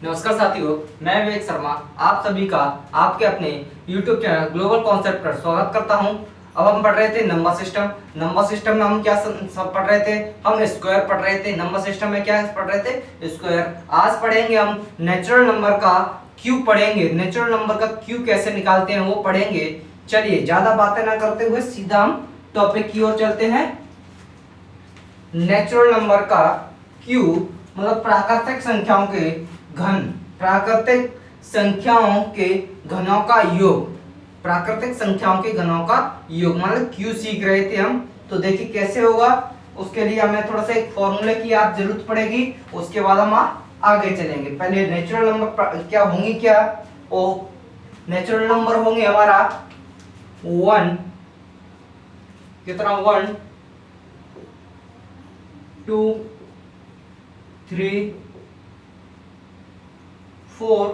नमस्कार साथियों, मैं विवेक शर्मा आप सभी का आपके अपने YouTube चैनल ग्लोबल कॉन्सेप्ट पर स्वागत करता हूं। अब हम पढ़ रहे थे नंबर सिस्टम। नंबर सिस्टम में हम क्या सब पढ़ रहे थे? हम स्क्वायर पढ़ रहे थे। नंबर सिस्टम में क्या पढ़ रहे थे? स्क्वायर। आज पढ़ेंगे हम नेचुरल नंबर का क्यूब पढ़ेंगे। नेचुरल नंबर का क्यूब कैसे निकालते हैं वो पढ़ेंगे। चलिए ज्यादा बातें ना करते हुए सीधा हम टॉपिक की ओर चलते हैं। नेचुरल नंबर का क्यूब मतलब प्राकृतिक संख्याओं के घन, प्राकृतिक संख्याओं के घनों का योग, प्राकृतिक संख्याओं के घनों का योग मतलब क्यू सीख रहे थे हम। तो देखिए कैसे होगा, उसके लिए हमें थोड़ा सा एक फॉर्मूले की याद जरूरत पड़ेगी, उसके बाद हम आगे चलेंगे। पहले नेचुरल नंबर क्या होंगी, क्या ओ नेचुरल नंबर होंगे हमारा वन, कितना 1 2 3 4,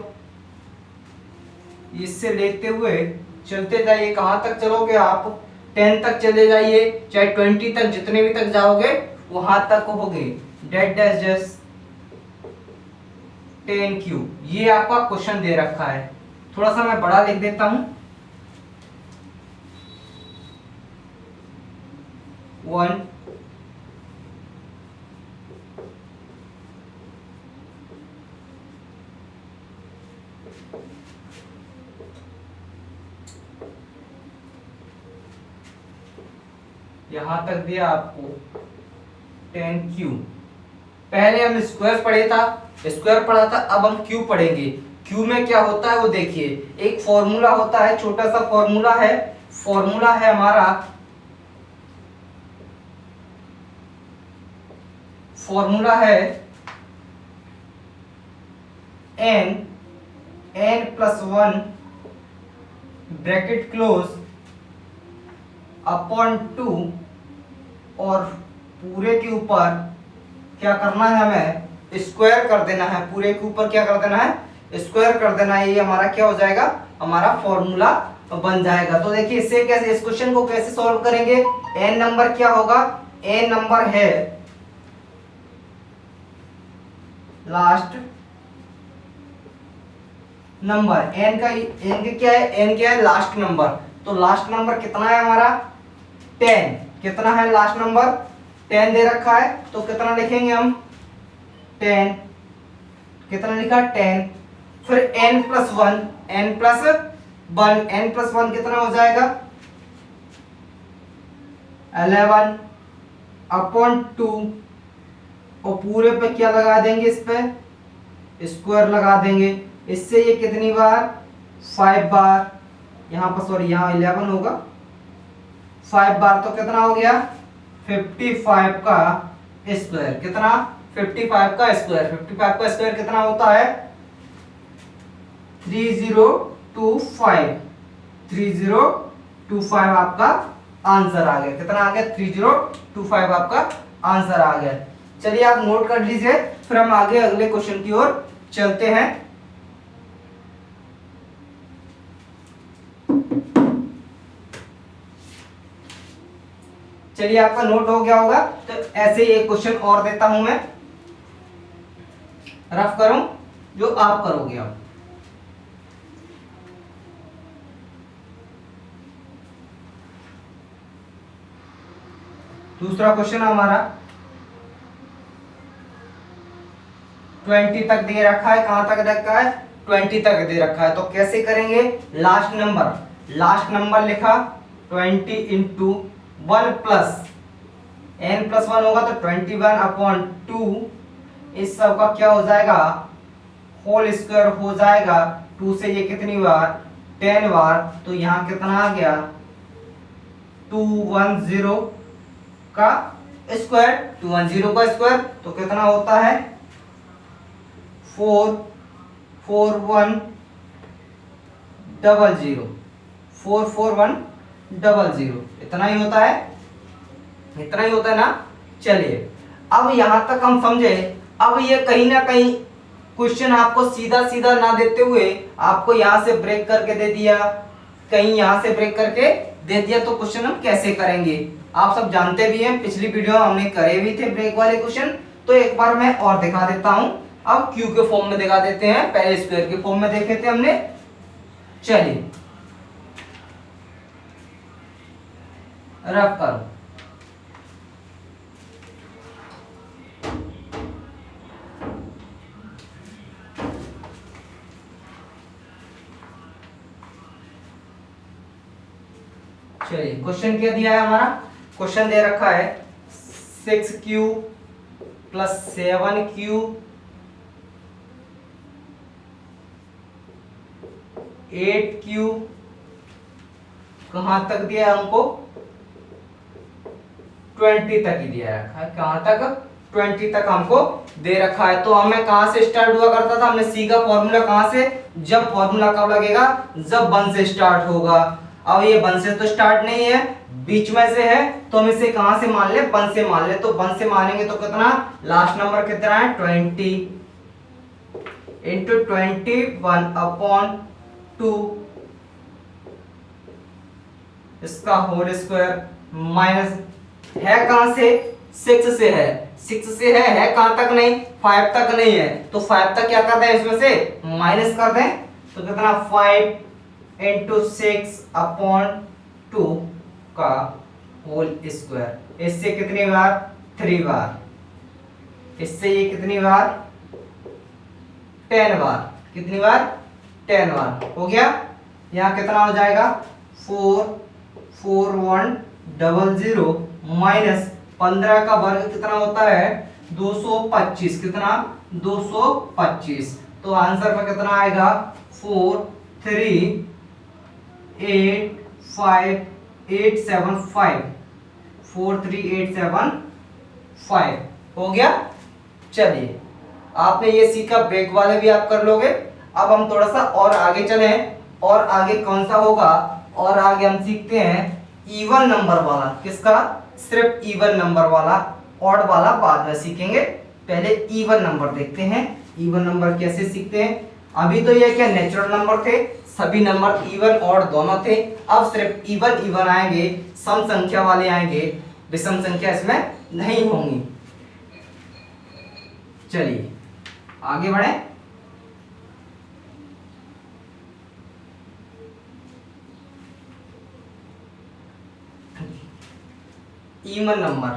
इससे लेते हुए चलते जाइए। कहां तक चलोगे आप? 10 तक चले जाइए, चाहे 20 तक, जितने भी तक जाओगे वहां तक होगे। डेट डैश जस्ट 10 क्यूब, ये आपका क्वेश्चन दे रखा है। थोड़ा सा मैं बड़ा लिख देता हूं। 1 यहां तक दिया आपको 10 क्यूब। पहले हम स्क्वायर पढ़े था, स्क्वायर पढ़ा था, अब हम क्यूब पढ़ेंगे। क्यूब में क्या होता है वो देखिए, एक फॉर्मूला होता है, छोटा सा फॉर्मूला है। फॉर्मूला है हमारा, फॉर्मूला है n plus 1 bracket close upon 2, और पूरे के ऊपर क्या करना है, हमें स्क्वायर कर देना है। पूरे के ऊपर क्या कर देना है? स्क्वायर कर देना है। ये हमारा क्या हो जाएगा? हमारा फॉर्मूला बन जाएगा। तो देखिए इससे कैसे, इस क्वेश्चन को कैसे सॉल्व करेंगे? n नंबर क्या होगा? n नंबर है लास्ट नंबर। n क्या है? n क्या है? Last number. तो लास्ट नंबर कितना है हमारा? 10। कितना है लास्ट नंबर? 10 दे रखा है, तो कितना लिखेंगे हम? 10। कितना लिखा? 10। फिर n plus 1, n plus 1, n plus 1 कितना हो जाएगा? 11 अपॉन 2, और पूरे पे क्या लगा देंगे? इस पे स्क्वायर लगा देंगे। इससे ये कितनी बार? 5 बार। यहाँ पर सॉरी, यहाँ 11 होगा, 5 बार तो कितना हो गया? 55 का स्क्वायर। कितना? 55 का स्क्वायर। 55 का स्क्वायर कितना होता है? 3025। 3025 आपका आंसर आ गया। कितना आ गया? 3025 आपका आंसर आ गया। चलिए आप नोट कर लीजिए, फिर हम आगे अगले क्वेश्चन की ओर चलते हैं। चलिए आपका नोट हो गया होगा, तो ऐसे ही एक क्वेश्चन और देता हूं मैं, रफ करूं जो आप करोगे। अब दूसरा क्वेश्चन हमारा 20 तक दे रखा है। कहां तक रखा है? 20 तक दे रखा है। तो कैसे करेंगे? लास्ट नंबर, लास्ट नंबर लिखा 20 इंटू 1 प्लस n प्लस 1 होगा, तो 21 अपॉन 2। इस सब का क्या हो जाएगा? होल स्क्वायर हो जाएगा। 2 से ये कितनी बार? 10 बार। तो यहाँ कितना आ गया? 210 का स्क्वायर। 210 का स्क्वायर तो कितना होता है? 44100। 44100 इतना ही होता है, इतना ही होता है ना। चलिए अब यहां तक हम समझे। अब ये कहीं ना कहीं क्वेश्चन आपको सीधा सीधा ना देते हुए आपको यहां से ब्रेक करके दे दिया, कहीं यहां से ब्रेक करके दे दिया, तो क्वेश्चन हम कैसे करेंगे? आप सब जानते भी हैं, पिछली वीडियो हमने करे भी थे ब्रेक वाले क्वेश्चन। तो एक बार मैं और दिखा देता हूं अब क्यू के फॉर्म में दिखा देते हैं, पहले स्क्वायर के फॉर्म में देखे थे हमने। चलिए रफ करो। चलिए क्वेश्चन क्या दिया है हमारा, क्वेश्चन दे रखा है 6q प्लस 7q 8q कहां तक दिया है हमको, 20 तक ही दिया रखा है। कहां तक, 20 तक हमको दे रखा है। तो हमें कहां से स्टार्ट हुआ करता था, हमने सी का फॉर्मूला कहां से, जब फॉर्मूला कब लगेगा, जब 1 से स्टार्ट होगा। अब ये 1 से तो स्टार्ट नहीं है, बीच में से है, तो हम इसे कहां से मान ले, 1 से मान ले। तो 1 से मानेंगे तो कितना, लास्ट नंबर कितना है 20 इंटू 21/2 इसका होल स्क्वायर माइनस है कहां से, 6 से है, 6 से है कहां तक नहीं, 5 तक नहीं है। तो 5 तक क्या कर दें, इसमें से माइनस कर दें। तो कितना 5 इंटू 6/2 का होल स्क्वायर। इससे कितनी बार, 3 बार। इससे ये कितनी बार, 10 बार। कितनी बार, 10 बार। हो गया। यहाँ कितना हो जाएगा 44100 माइनस 15 का वर्ग कितना होता है 225। कितना, 225। तो आंसर में कितना आएगा 43875 43875 हो गया। चलिए आपने ये सीखा, ब्रेक वाले भी आप कर लोगे। अब हम थोड़ा सा और आगे चलें, और आगे कौन सा होगा, और आगे हम सीखते हैं इवन नंबर वाला। किसका, सिर्फ इवन नंबर वाला, ऑड वाला बाद में सीखेंगे। पहले इवन नंबर देखते हैं, इवन नंबर कैसे सीखते हैं। अभी तो ये क्या नेचुरल नंबर थे, सभी नंबर इवन ऑड दोनों थे। अब सिर्फ इवन इवन आएंगे, सम संख्या वाले आएंगे, विषम संख्या इसमें नहीं होंगी। चलिए आगे बढ़े। इवन नंबर,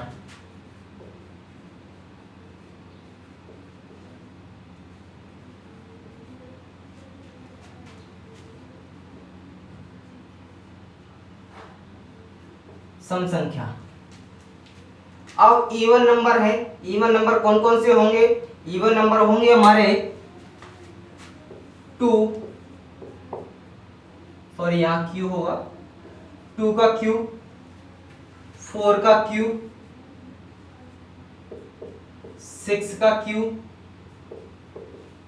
सम संख्या। अब इवन नंबर है, इवन नंबर कौन कौन से होंगे, इवन नंबर होंगे हमारे 2, सॉरी यहाँ क्यू होगा, 2 का क्यूब, 4 का क्यूब, 6 का क्यूब,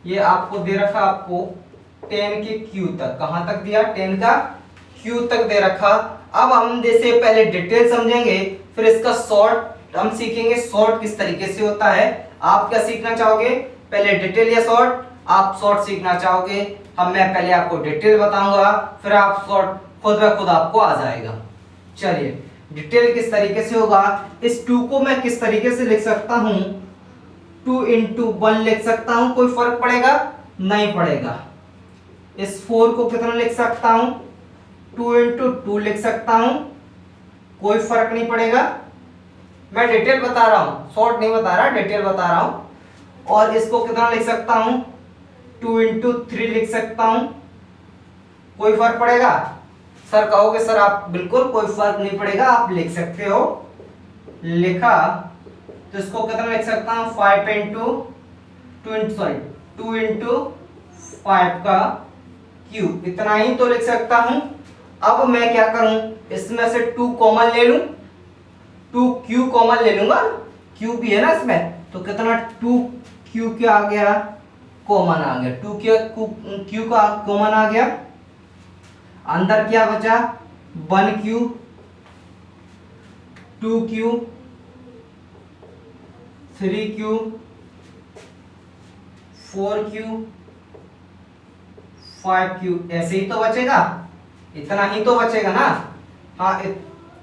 ये आपको दे रखा, आपको 10 के क्यू तक। कहां तक दिया, 10 का क्यू तक दे रखा। अब हम जैसे पहले डिटेल समझेंगे, फिर इसका शॉर्ट हम सीखेंगे, शॉर्ट किस तरीके से होता है। आप क्या सीखना चाहोगे, पहले डिटेल या शॉर्ट, आप शॉर्ट सीखना चाहोगे। हम मैं पहले आपको डिटेल बताऊंगा, फिर आप शॉर्ट खुद ब खुद आपको आ जाएगा। चलिए डिटेल किस तरीके से होगा, इस 2 को मैं किस तरीके से लिख सकता हूं, 2 इंटू 1 लिख सकता हूं, कोई फर्क पड़ेगा, नहीं पड़ेगा। इस 4 को कितना लिख सकता हूं, 2 इंटू 2 लिख सकता हूं, कोई फर्क नहीं पड़ेगा। मैं डिटेल बता रहा हूं, शॉर्ट नहीं बता रहा, डिटेल बता रहा हूं। और इसको कितना लिख सकता हूं, 2 इंटू 3 लिख सकता हूं, कोई फर्क पड़ेगा। सर कहोगे सर आप बिल्कुल कोई फर्क नहीं पड़ेगा, आप लिख सकते हो। लिखा तो इसको कितना लिख सकता हूं, 5 इंटू 2 इंटू 5 का क्यूब, इतना ही तो लिख सकता हूं। अब मैं क्या करूं, इसमें से 2 कॉमन ले लूं, 2 क्यू कॉमन ले लूंगा, क्यू भी है ना इसमें, तो कितना 2 क्यू क्या आ गया, कॉमन आ गया, 2 क्यू का कॉमन आ गया। अंदर क्या बचा, 1 Q, 2 Q, 3 Q, 4 Q, 5 Q, ऐसे ही तो बचेगा, इतना ही तो बचेगा ना। हाँ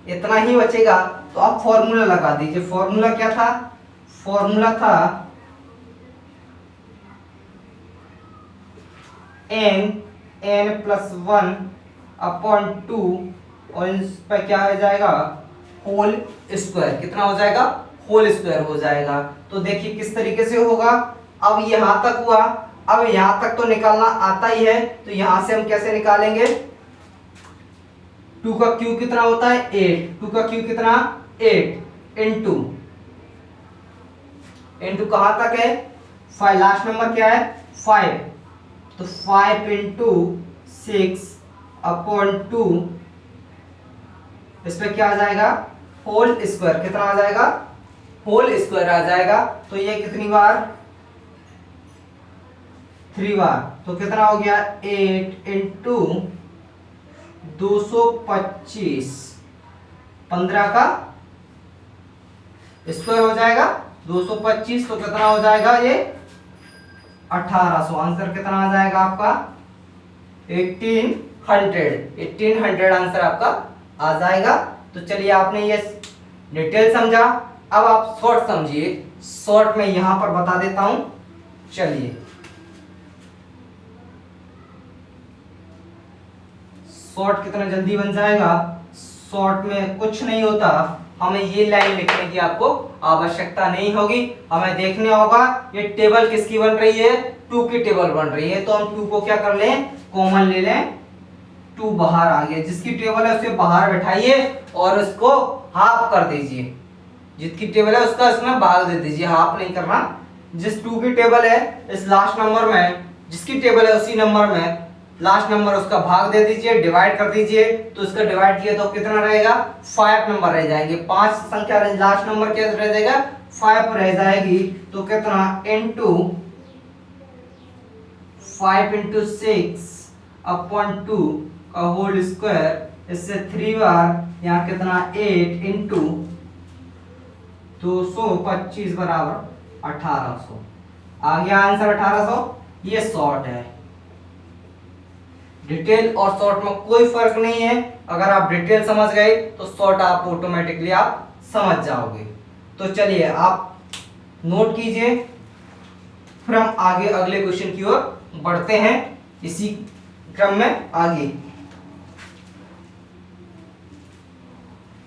इतना ही बचेगा। तो आप फॉर्मूला लगा दीजिए। फॉर्मूला क्या था, फॉर्मूला था n+1/2 और इस पर क्या हो जाएगा होल स्क्वायर। कितना हो जाएगा होल स्क्वायर हो जाएगा। तो देखिए किस तरीके से होगा। अब यहां तक हुआ, अब यहां तक तो निकालना आता ही है, तो यहां से हम कैसे निकालेंगे। 2 का क्यूब कितना होता है 8, 2 का क्यूब कितना 8 इंटू कहां तक है 5, लास्ट नंबर क्या है 5, तो 5 इंटू 6/2 इस पे क्या आ जाएगा होल स्क्वायर। कितना आ जाएगा होल स्क्वायर आ जाएगा। तो ये कितनी बार 3 बार, तो कितना हो गया 8 इंटू 225, 15 का स्क्वायर हो जाएगा 225, तो कितना हो जाएगा ये 1800। आंसर कितना आ जाएगा आपका 1800 आंसर आपका आ जाएगा। तो चलिए आपने ये डिटेल समझा, अब आप शॉर्ट समझिए। शॉर्ट में यहां पर बता देता हूं, चलिए शॉर्ट कितना जल्दी बन जाएगा। शॉर्ट में कुछ नहीं होता, हमें ये लाइन लिखने की आपको आवश्यकता नहीं होगी। हमें देखने होगा ये टेबल किसकी बन रही है 2 की टेबल बन रही है, तो हम 2 को क्या कर लें कॉमन ले लें, 2 बाहर आ गया। जिसकी टेबल है उसे बाहर बैठाइए और उसको हाफ कर दीजिए। जिसकी टेबल है उसका इसमें भाग दे दीजिए, हाफ नहीं करना। जिस 2 की टेबल है इस लास्ट नंबर में, जिसकी टेबल है उसी नंबर में लास्ट नंबर उसका भाग दे दीजिए, डिवाइड कर दीजिए। तो इसका डिवाइड किया तो कितना रहेगा 5 नंबर रह जाएंगे। 5 संख्या लास्ट नंबर क्या रह जाएगा 5 रह जाएगी। तो कितना इनटू 5 इंटू 6/2 का होल स्क्वायर, इससे 3 बार, यहाँ कितना 8 इंटू 225 बराबर 1800 आ गया आंसर 1800। ये शॉर्ट है। डिटेल और शॉर्ट में कोई फर्क नहीं है। अगर आप डिटेल समझ गए तो शॉर्ट आप ऑटोमेटिकली आप समझ जाओगे। तो चलिए आप नोट कीजिए, फिर हम आगे अगले क्वेश्चन की ओर बढ़ते हैं इसी क्रम में आगे।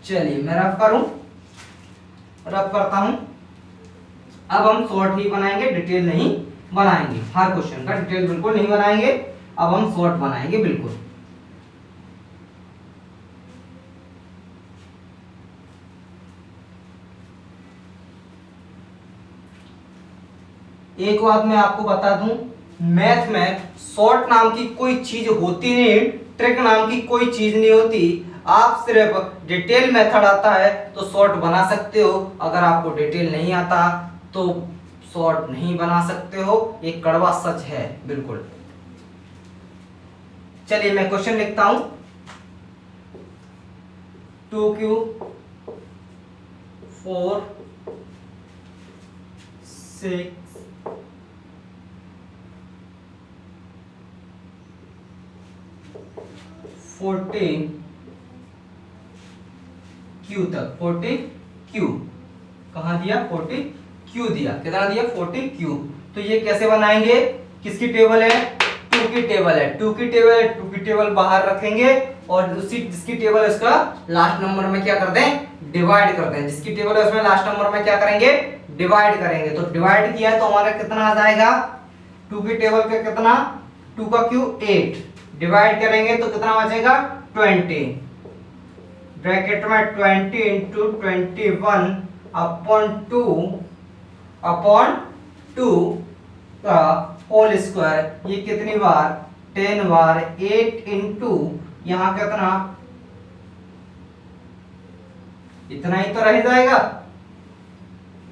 चलिए मैं रफ करता हूं। अब हम शॉर्ट ही बनाएंगे, डिटेल नहीं बनाएंगे। हर क्वेश्चन का डिटेल बिल्कुल नहीं बनाएंगे, अब हम शॉर्ट बनाएंगे बिल्कुल। एक बात मैं आपको बता दूं, मैथ में शॉर्ट नाम की कोई चीज होती नहीं, ट्रिक नाम की कोई चीज नहीं होती। आप सिर्फ डिटेल मेथड आता है तो शॉर्ट बना सकते हो, अगर आपको डिटेल नहीं आता तो शॉर्ट नहीं बना सकते हो। ये कड़वा सच है बिल्कुल। चलिए मैं क्वेश्चन लिखता हूं। 2q 4 6 14 q तक, 40 q कहां दिया 40 q दिया। कितना दिया 40 q। तो ये कैसे बनाएंगे, किसकी टेबल है 2 की टेबल है, 2 की टेबल है, 2 की टेबल बाहर रखेंगे और उसी जिसकी टेबल है उसका लास्ट नंबर में क्या कर दें डिवाइड कर दें। जिसकी टेबल है उसमें लास्ट नंबर में क्या करेंगे डिवाइड करेंगे। तो डिवाइड किया तो हमारा कितना आ जाएगा 2 की टेबल का कितना 2 का क्यूब 8, डिवाइड करेंगे तो कितना बचेगा 20, ब्रैकेट में 20 इंटू 21/2 का होल स्क्वायर। ये कितनी बार 10 बार, 8 इंटू यहां कितना इतना ही तो रह जाएगा,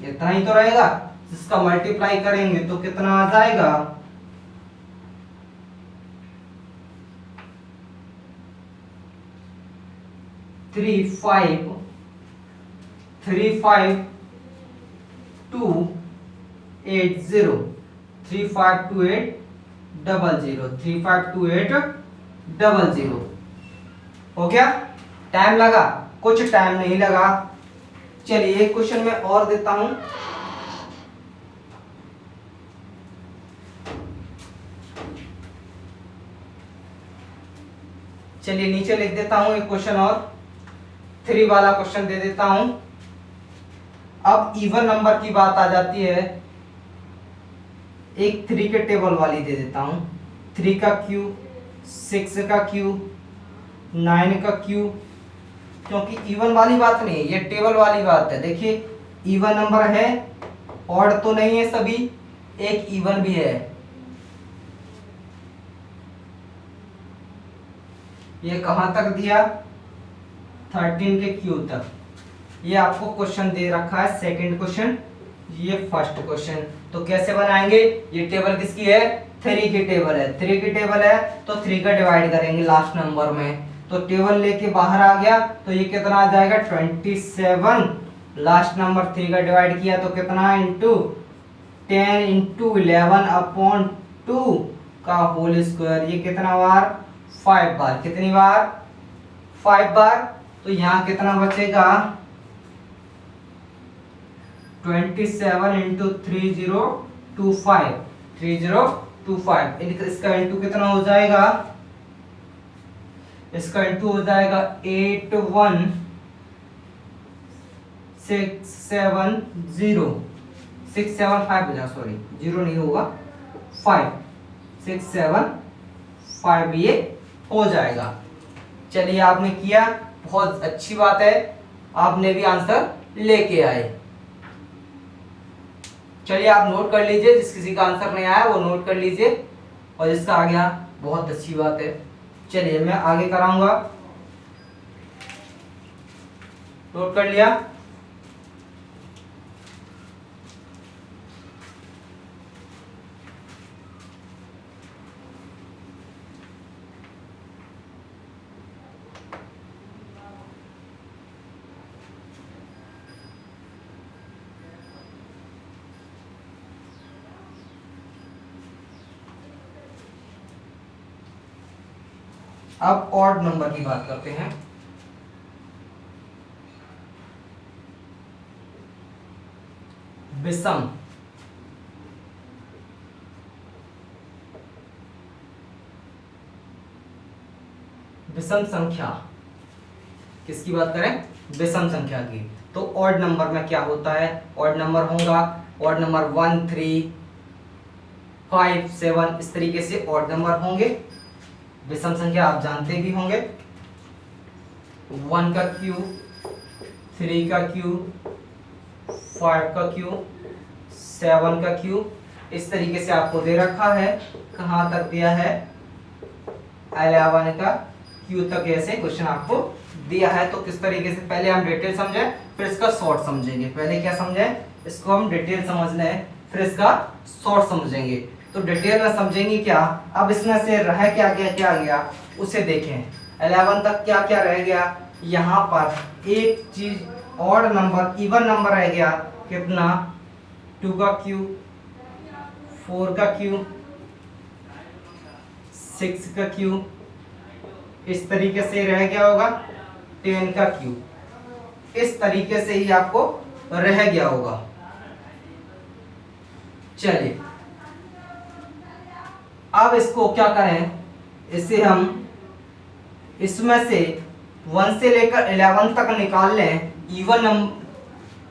इतना ही तो रहेगा। इसका मल्टीप्लाई करेंगे तो कितना आ जाएगा 352800 हो गया। टाइम लगा कुछ टाइम नहीं लगा। चलिए एक क्वेश्चन में और देता हूं। चलिए नीचे लिख देता हूं एक क्वेश्चन और 3 वाला क्वेश्चन दे देता हूं। अब इवन नंबर की बात आ जाती है, एक 3 के टेबल वाली दे देता हूं। 3 का क्यूब, 6 का क्यूब, 9 का क्यूब, क्योंकि इवन वाली बात नहीं है, ये टेबल वाली बात है। देखिए इवन नंबर है, ऑड तो नहीं है सभी, एक इवन भी है। ये कहां तक दिया, 13 के क्यूब तक। ये आपको क्वेश्चन दे रखा है सेकंड क्वेश्चन, ये फर्स्ट क्वेश्चन। तो कैसे बनाएंगे, ये टेबल किसकी है, 3 की टेबल है। 3 की टेबल है तो 3 का डिवाइड करेंगे लास्ट नंबर में, तो टेबल लेके बाहर आ गया तो ये कितना आ जाएगा 27। लास्ट नंबर 3 का डिवाइड किया तो कितना, इंटू 10 इंटू 11 अपॉन 2 का होल स्क्वायर। ये कितना बार, 5 बार। कितनी बार, 5 बार। तो यहाँ कितना बचेगा, 27 इंटू 3025, 3025। इसका इंटू कितना हो जाएगा, इसका इंटू हो जाएगा 81670, 675 बजा, सॉरी 0 नहीं होगा, 5675 ये हो जाएगा। चलिए आपने किया, बहुत अच्छी बात है, आपने भी आंसर लेके आए। चलिए आप नोट कर लीजिए, जिस किसी का आंसर नहीं आया वो नोट कर लीजिए, और जिसका आ गया बहुत अच्छी बात है। चलिए मैं आगे कराऊंगा, नोट कर लिया। अब ऑड नंबर की बात करते हैं। विषम विषम संख्या, किसकी बात करें, विषम संख्या की। तो ऑड नंबर में क्या होता है, ऑड नंबर होगा, ऑड नंबर 1 3 5 7, इस तरीके से ऑड नंबर होंगे। विषम संख्या आप जानते भी होंगे, 1 का क्यूब, 3 का क्यूब, 5 का क्यूब, 7 का क्यूब, इस तरीके से आपको दे रखा है। कहाँ तक दिया है, 11 का क्यूब तक ऐसे क्वेश्चन आपको दिया है। तो किस तरीके से, पहले हम डिटेल समझें फिर इसका शॉर्ट समझेंगे। पहले क्या समझें, इसको हम डिटेल समझ लें फिर इसका शॉर्ट समझेंगे। तो डिटेल में समझेंगे क्या, अब इसमें से रह क्या गया, क्या गया उसे देखें। 11 तक क्या क्या रह गया, यहाँ पर एक चीज ऑड नंबर, इवन नंबर रह गया, कितना, 2 का क्यूब, 4 का क्यूब, 6 का क्यूब, इस तरीके से रह गया होगा 10 का क्यूब, इस तरीके से ही आपको रह गया होगा। चलिए अब इसको क्या करें, इसे हम इसमें से 1 से लेकर 11 तक निकाल लें। इवन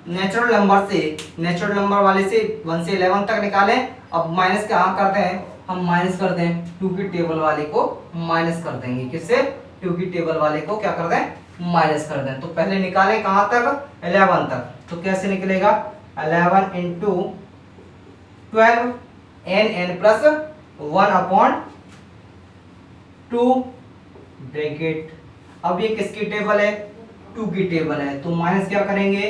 नेचुरल नंबर से, नेचुरल नंबर वाले से 1 से 11 तक निकालें। अब माइनस कहाँ करते हैं, हम माइनस कर दें 2 की टेबल वाले को माइनस कर देंगे। किससे, 2 की टेबल वाले को क्या कर दें, माइनस कर दें। तो पहले निकालें कहाँ तक, 11 तक। तो कैसे निकलेगा, 11 into 12 n plus 1 upon 2 bracket. अब ये किसकी टेबल है, 2 की टेबल है, तो माइनस क्या करेंगे,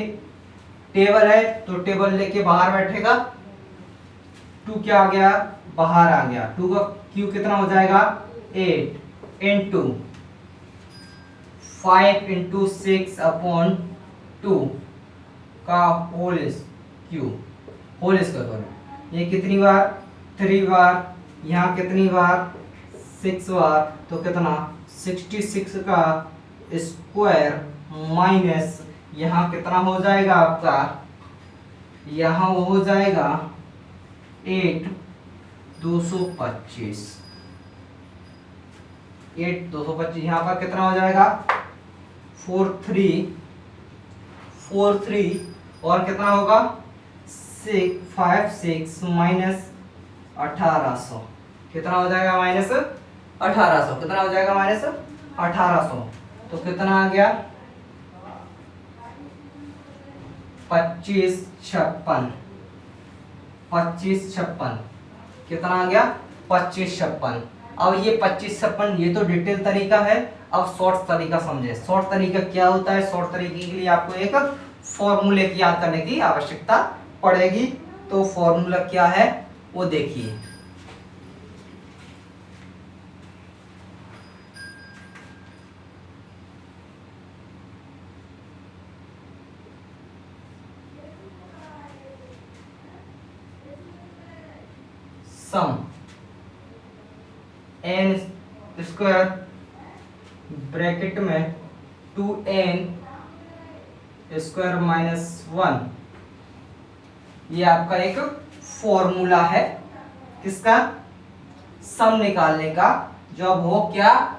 टेबल है तो टेबल लेके बाहर बैठेगा, 2 क्या आ गया, बाहर आ गया। 2 का क्यूब कितना हो जाएगा, 8 इंटू 5 इंटू 6 अपॉन 2 का होल क्यूब, होल स्क्वायर। ये कितनी बार, 3 बार, यहाँ कितनी बार, 6 बार, तो कितना 66 का स्क्वायर माइनस यहाँ कितना हो जाएगा आपका, यहाँ हो जाएगा 8 225। 8 225, यहाँ पर कितना हो जाएगा 43 और कितना होगा 56 माइनस 1800, कितना हो जाएगा माइनस 1800, कितना हो जाएगा माइनस 1800, तो कितना आ गया 2556, कितना आ गया 2556। अब ये 2556 ये तो डिटेल तरीका है, अब शॉर्ट तरीका समझे। शॉर्ट तरीका क्या होता है? शॉर्ट तरीके के लिए आपको एक फॉर्मूले की याद करने की आवश्यकता पड़ेगी। तो फॉर्मूला क्या है वो देखिए। सम एन स्क्वायर ब्रैकेट में 2n स्क्वायर माइनस 1, ये आपका एक फॉर्मूला है किसका? सम निकालने का, जब हो क्या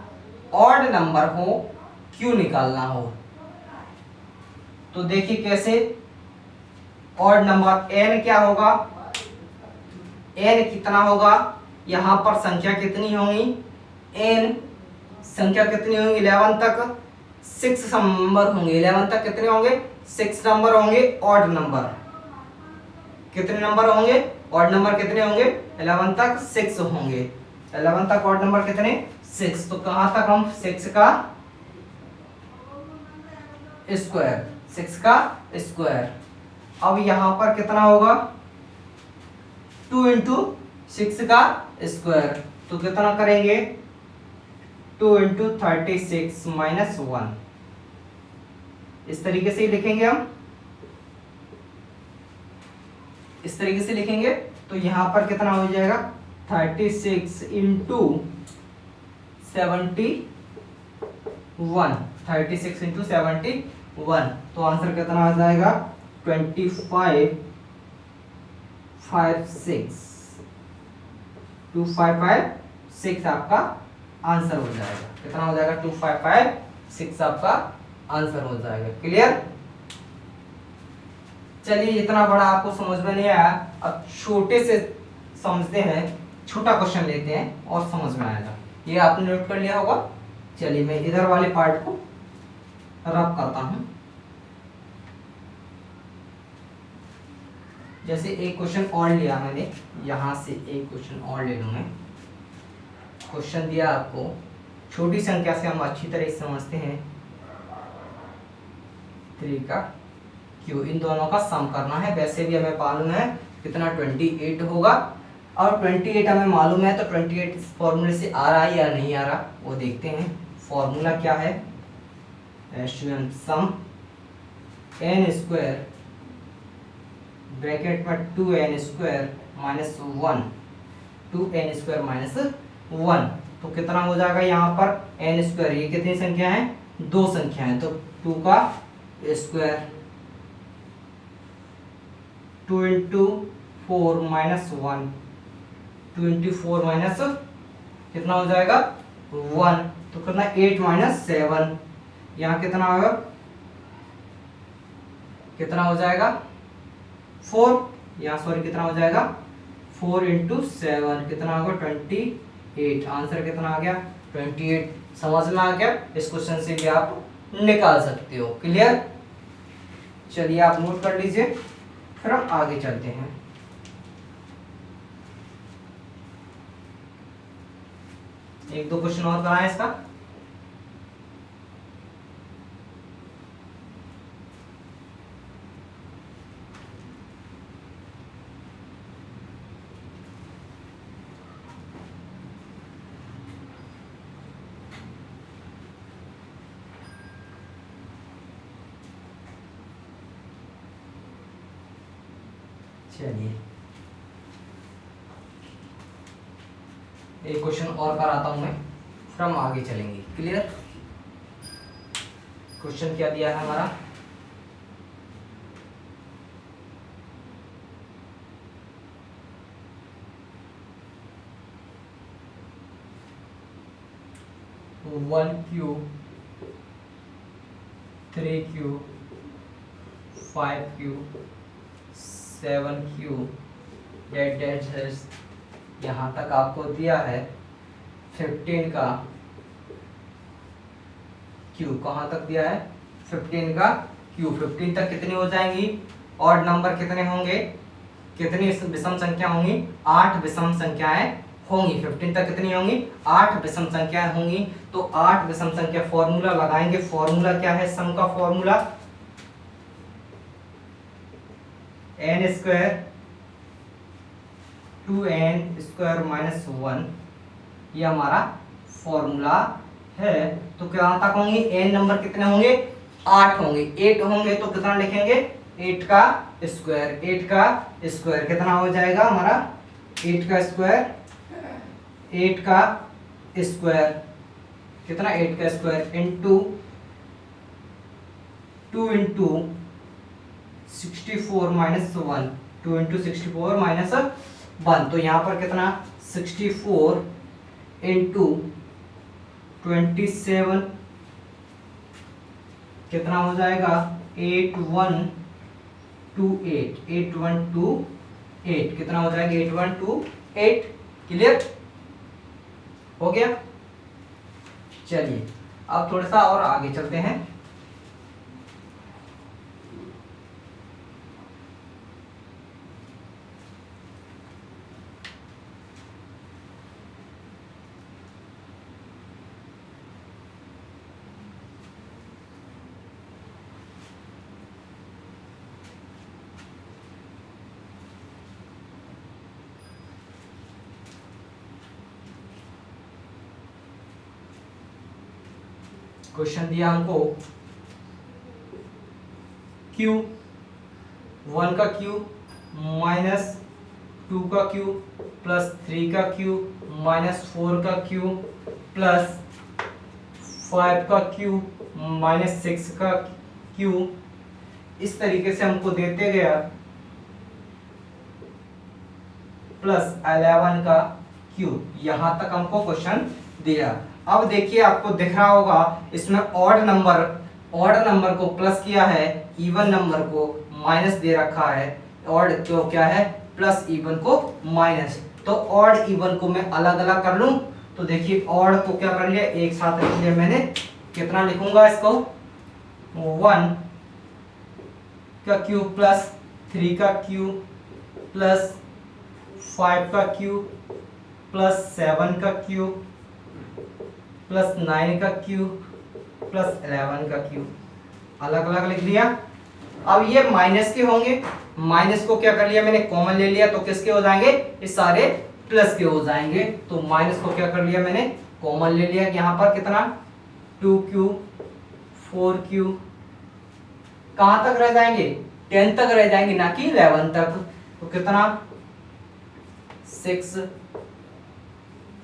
ऑड नंबर हो, क्यों निकालना हो। तो देखिए कैसे, ऑड नंबर n क्या होगा, n कितना होगा, यहां पर संख्या कितनी होंगी, n संख्या कितनी होंगी 11 तक 6 नंबर होंगे, 11 तक कितने होंगे 6 नंबर होंगे। ऑड नंबर कितने नंबर होंगे, ऑड नंबर कितने होंगे 11 तक 6 होंगे, 11 तक ऑड नंबर कितने 6। तो कहां तक हम 6 का स्क्वायर, 6 का स्क्वायर। अब यहां पर कितना होगा 2 इंटू 6 का स्क्वायर, तो कितना करेंगे 2 इंटू 36 माइनस 1, इस तरीके से ही लिखेंगे हम, इस तरीके से लिखेंगे। तो यहां पर कितना हो जाएगा 36 इंटू 71, 36 इंटू 71, तो आंसर कितना आ जाएगा 2556 आपका आंसर हो जाएगा। कितना हो जाएगा 2556 आपका आंसर हो जाएगा। क्लियर? चलिए, इतना बड़ा आपको समझ में नहीं आया, अब छोटे से समझते हैं, छोटा क्वेश्चन लेते हैं और समझ में आएगा। ये आपने नोट कर लिया होगा। चलिए मैं इधर वाले पार्ट को रब करता हूं। जैसे एक क्वेश्चन और लिया मैंने, यहां से एक क्वेश्चन और ले लूं मैं। क्वेश्चन दिया आपको, छोटी संख्या से हम अच्छी तरह से समझते हैं, 3 का क्यों, इन दोनों का सम करना है। वैसे भी हमें मालूम है कितना 28 होगा, और 28 हमें मालूम है, तो 28 इस फॉर्मूले से आ रहा है या नहीं आ रहा वो देखते हैं। फॉर्मूला क्या है, सम n स्क्वायर ब्रैकेट में 2n square minus 1, 2n square minus 1, तो कितना हो जाएगा यहाँ पर n स्क्वायर, ये कितनी संख्या है, 2 संख्या है, तो 2 का square, 2 into 4 minus 1, 2 into 4 minus कितना हो जाएगा 1, तो कितना 8 माइनस 7, यहाँ कितना होगा, कितना हो जाएगा 4, यहाँ सॉरी कितना हो जाएगा 4 इंटू 7, कितना होगा 28, आंसर कितना आ गया 28। समझ में आ गया? इस क्वेश्चन से भी आप निकाल सकते हो। क्लियर? चलिए आप नोट कर लीजिए, फिर हम आगे चलते हैं। एक दो क्वेश्चन और कराएं इसका। चलिए एक क्वेश्चन और कराता हूं मैं, फिर हम आगे चलेंगे। क्लियर? क्वेश्चन क्या दिया है हमारा, 1 क्यूब, 3 क्यूब, 5 क्यूब, 7 क्यूब, डेट यहाँ तक आपको दिया है 15 का क्यूब। कहाँ तक दिया है? 15 का क्यूब। 15 तक कितनी हो जाएंगी? ऑड नंबर कितने होंगे? कितनी विषम संख्या होंगी? 8 विषम संख्याएं होंगी। 15 तक कितनी होंगी? 8 विषम संख्याएं होंगी। तो 8 विषम संख्या, फॉर्मूला लगाएंगे। फॉर्मूला क्या है सम का? Formula n square 2n² minus 1, ये हमारा फॉर्मूला है। तो क्या तक होंगी? n नंबर कितने होंगे? 8 होंगे। 8 होंगे तो कितना लिखेंगे? 8 का स्क्वायर। 8 का स्क्वायर कितना हो जाएगा हमारा? 8 का स्क्वायर, 8 का स्क्वायर कितना? 8 का square into 2 into 64 minus 1, 2 into 64 minus 1। तो यहाँ पर कितना? 64 इंटू 27 कितना हो जाएगा? 8128, 8128 कितना हो जाएगा? 8128। क्लियर हो गया? चलिए अब थोड़ा सा और आगे चलते हैं। क्वेश्चन दिया हमको क्यू, 1 का क्यू माइनस 2 का क्यू प्लस 3 का क्यू माइनस 4 का क्यू प्लस 5 का क्यू माइनस 6 का क्यू, इस तरीके से हमको देते गया प्लस 11 का क्यू। यहां तक हमको क्वेश्चन दिया। अब देखिए आपको दिख रहा होगा इसमें ऑड नंबर को प्लस किया है, इवन नंबर को माइनस दे रखा है। ऑड तो क्या है? प्लस, इवन को माइनस। तो ऑड इवन को मैं अलग अलग कर लूं तो देखिए ऑड को क्या कर लिया? एक साथ रख लिया मैंने। कितना लिखूंगा इसको? 1 का क्यूब प्लस 3 का क्यूब प्लस 5 का क्यूब प्लस 7 का क्यूब प्लस 9 का क्यूब प्लस 11 का क्यूब, अलग अलग लिख दिया। अब ये माइनस के होंगे, माइनस को क्या कर लिया मैंने? कॉमन ले लिया। तो किसके हो जाएंगे? ये सारे प्लस के हो जाएंगे। तो माइनस को क्या कर लिया मैंने? कॉमन ले लिया। यहाँ पर कितना? 2 क्यूब, 4 क्यूब, कहां तक रह जाएंगे? 10 तक रह जाएंगे, ना कि 11 तक। तो कितना? 6,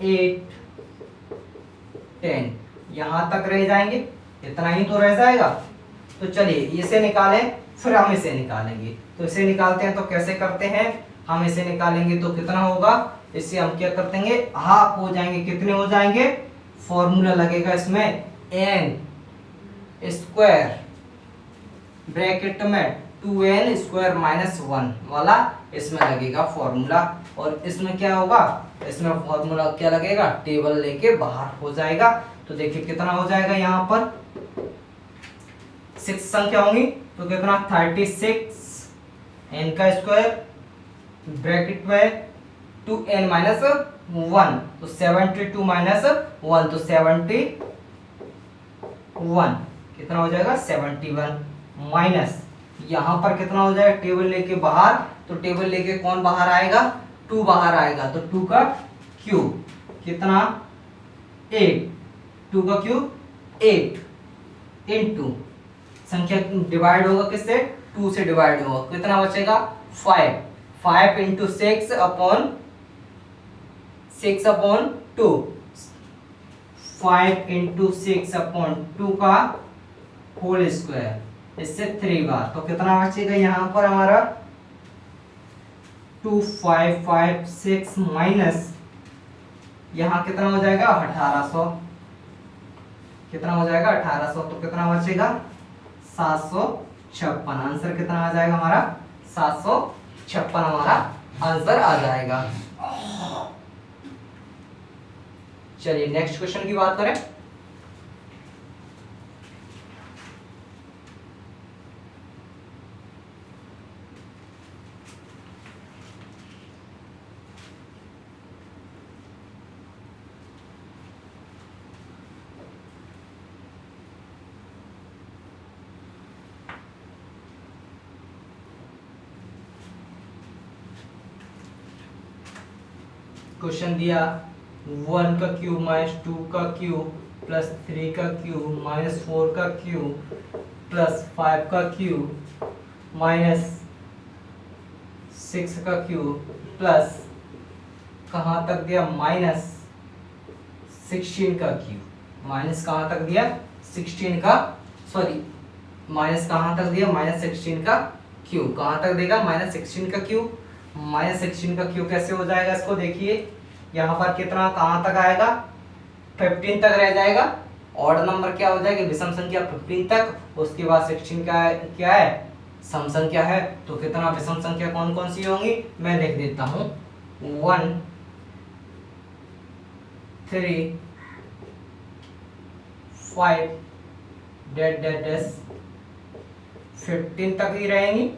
8, 10 यहां तक रह जाएंगे। इतना ही तो रह जाएगा। तो चलिए इसे निकालें, फिर हम इसे निकालेंगे। तो इसे निकालते हैं तो कैसे करते हैं? हम इसे निकालेंगे तो कितना होगा? इससे हम क्या कर देंगे? हाफ हो जाएंगे। कितने हो जाएंगे? फॉर्मूला लगेगा इसमें n स्क्वायर ब्रैकेट में 2n² माइनस 1 वाला इसमें लगेगा फॉर्मूला। और इसमें क्या होगा? इसमें फॉर्मूला क्या लगेगा? टेबल लेके बाहर हो जाएगा। तो देखिए कितना हो जाएगा? यहाँ पर 6 संख्या होंगी तो कितना? 36 n का स्क्वायर ब्रैकेट में 2n माइनस 1 तो 72 माइनस 1 तो 71 कितना हो जाएगा? 71 माइनस यहाँ पर कितना हो जाएगा? टेबल लेके बाहर। तो टेबल लेके कौन बाहर आएगा? 2 बाहर आएगा। तो 2 का क्यूब कितना? 8, 2 का क्यूब 8 इंटू संख्या डिवाइड होगा किससे? 2 से डिवाइड होगा। कितना बचेगा? 5, 5 इंटू 6 अपॉन 2, 5 इंटू 6 अपॉन 2 का होल स्क्वायर, इससे 3 बार। तो कितना बचेगा यहाँ पर हमारा? 2556 माइनस यहाँ कितना हो जाएगा? 1800 कितना हो जाएगा 1800, तो कितना बचेगा 756। आंसर कितना आ जाएगा हमारा 756 हमारा आंसर आ जाएगा। चलिए नेक्स्ट क्वेश्चन की बात करें। क्वेश्चन दिया 1 का क्यूब माइनस 2 का क्यूब प्लस 3 का क्यूब माइनस 4 का क्यूब प्लस 5 का क्यूब माइनस 6 का क्यूब प्लस कहाँ तक दिया माइनस 16 का क्यूब। माइनस कहाँ तक दिया 16 का, सॉरी माइनस कहाँ तक दिया माइनस 16 का क्यूब। कहाँ तक देगा माइनस 16 का क्यूब। माइनस 16 का क्यूब कैसे हो जाएगा, इसको देखिए यहाँ पर कितना कहाँ तक आएगा 15 तक रह जाएगा। ऑड नंबर क्या हो जाएगा विषम संख्या 15 तक, उसके बाद 16 क्या है सम संख्या है। तो कितना विषम संख्या कौन कौन सी होंगी मैं लिख देता हूँ 1 3 5 डेड डेड डेस 15 तक ही रहेंगी।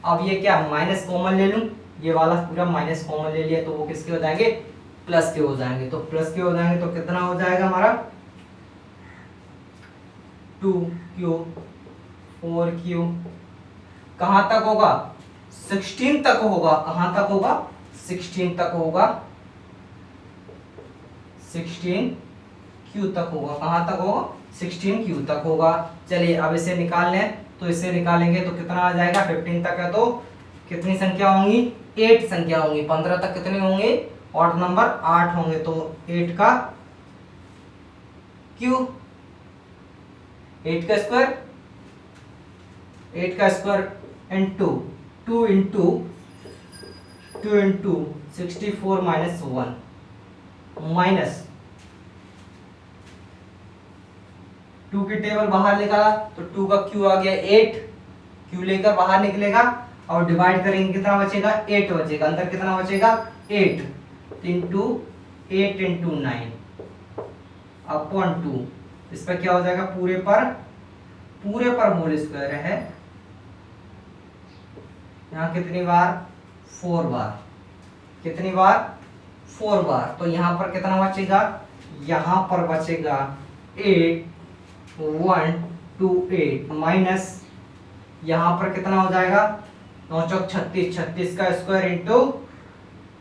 अब ये क्या माइनस कॉमन ले लूं, ये वाला पूरा माइनस कॉमन ले लिया तो वो किसके हो जाएंगे प्लस के हो जाएंगे। तो प्लस के हो जाएंगे तो कितना हो जाएगा हमारा 2 क्यूब 4 क्यूब कहां तक होगा 16 तक होगा। कहां तक होगा 16 तक होगा, 16 क्यू तक होगा। कहां तक होगा 16 क्यू तक होगा। चलिए अब इसे निकाल लें, तो इसे निकालेंगे तो कितना आ जाएगा 15 तक है तो कितनी संख्या होंगी 8 संख्या होंगी। 15 तक कितने होंगे ऑड नंबर 8 होंगे। तो 8 का क्यूब 8 का स्क्वायर 8 का square into 2 into 64 minus 1 minus 2 की टेबल बाहर निकाला तो 2 का क्यू आ गया 8, क्यू लेकर बाहर निकलेगा और डिवाइड करेंगे कितना बचेगा 8 बचेगा। अंदर कितना बचेगा 8 इंटू 8 इंटू 9 अपॉन 2। इस पर क्या हो जाएगा पूरे पर होल स्क्वायर है। यहाँ कितनी बार 4 बार, कितनी बार 4 बार। तो यहाँ पर कितना बचेगा, यहाँ पर बचेगा 8 1 2 8 माइनस यहाँ पर कितना हो जाएगा 9 चौक 36, 36 का स्क्वायर इंटू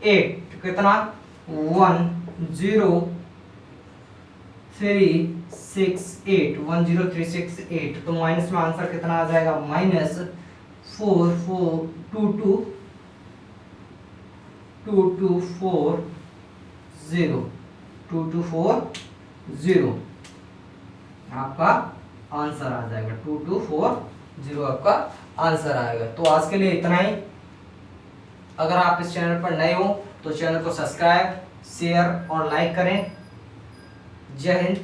8 कितना 10368 10368। तो माइनस में आंसर कितना आ जाएगा माइनस 44240 2240 आपका आंसर आ जाएगा 2240 आपका आंसर आएगा। तो आज के लिए इतना ही। अगर आप इस चैनल पर नए हो तो चैनल को सब्सक्राइब शेयर और लाइक करें। जय हिंद।